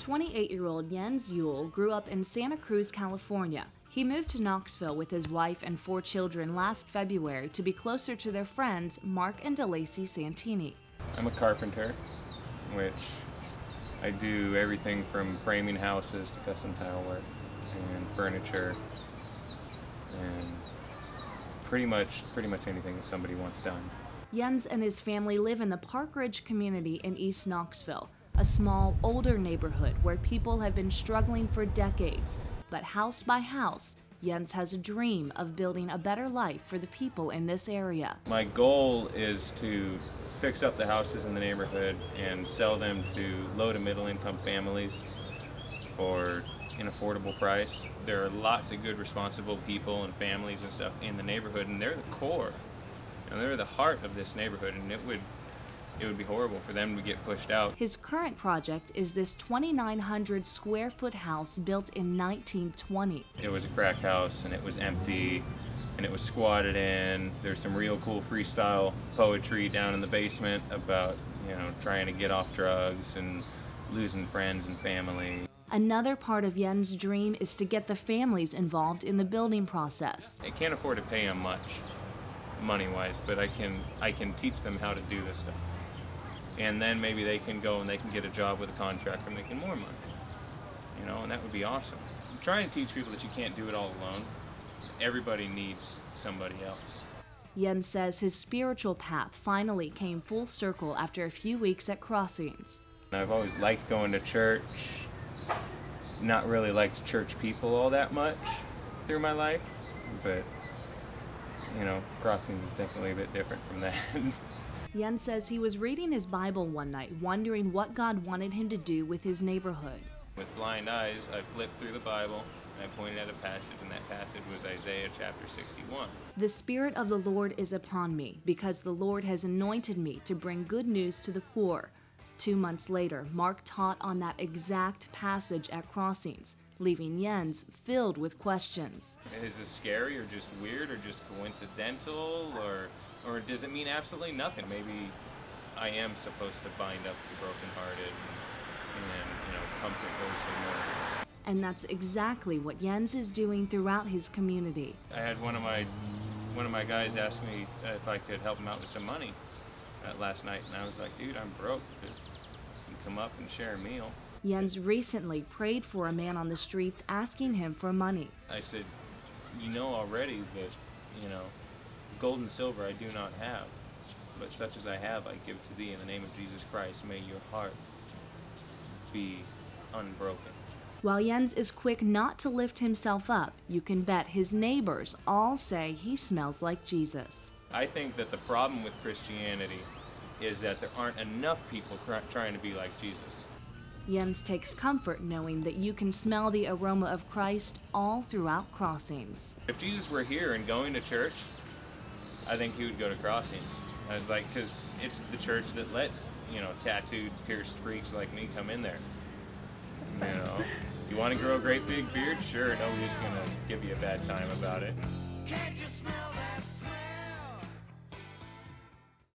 28-year-old Jens Yule grew up in Santa Cruz, California. He moved to Knoxville with his wife and 4 children last February to be closer to their friends Mark and DeLacy Santini. I'm a carpenter, which I do everything from framing houses to custom tile work and furniture and pretty much anything that somebody wants done. Jens and his family live in the Park Ridge community in East Knoxville, a small, older neighborhood where people have been struggling for decades. But house by house, Jens has a dream of building a better life for the people in this area. My goal is to fix up the houses in the neighborhood and sell them to low to middle income families for an affordable price. There are lots of good, responsible people and families and stuff in the neighborhood, and they're the core. And they're the heart of this neighborhood, and it would be horrible for them to get pushed out. His current project is this 2,900 square foot house built in 1920. It was a crack house, and it was empty, and it was squatted in. There's some real cool freestyle poetry down in the basement about, trying to get off drugs and losing friends and family. Another part of Jens' dream is to get the families involved in the building process. I can't afford to pay them much, money-wise, but I can teach them how to do this stuff. And then maybe they can go and they can get a job with a contractor making more money. And that would be awesome. I'm trying to teach people that you can't do it all alone. Everybody needs somebody else. Jens says his spiritual path finally came full circle after a few weeks at Crossings. I've always liked going to church, not really liked church people all that much through my life, but Crossings is definitely a bit different from that. Jens says he was reading his Bible one night, wondering what God wanted him to do with his neighborhood. With blind eyes, I flipped through the Bible, and I pointed at a passage, and that passage was Isaiah chapter 61. The Spirit of the Lord is upon me, because the Lord has anointed me to bring good news to the poor. 2 months later, Mark taught on that exact passage at Crossings, leaving Jens filled with questions. Is this scary or just weird or just coincidental or does it mean absolutely nothing? Maybe I am supposed to bind up the brokenhearted and comfort those who mourn. And that's exactly what Jens is doing throughout his community. I had one of my guys ask me if I could help him out with some money last night, and I was like, dude, I'm broke, but you can come up and share a meal. Jens recently prayed for a man on the streets asking him for money. I said, you know already that, gold and silver I do not have, but such as I have I give to thee in the name of Jesus Christ. May your heart be unbroken. While Jens is quick not to lift himself up, you can bet his neighbors all say he smells like Jesus. I think that the problem with Christianity is that there aren't enough people trying to be like Jesus. Jens takes comfort knowing that you can smell the aroma of Christ all throughout Crossings. If Jesus were here and going to church, I think he would go to Crossings. I was like, because it's the church that lets, tattooed, pierced freaks like me come in there. You want to grow a great big beard? Sure, nobody's going to give you a bad time about it. Can't you smell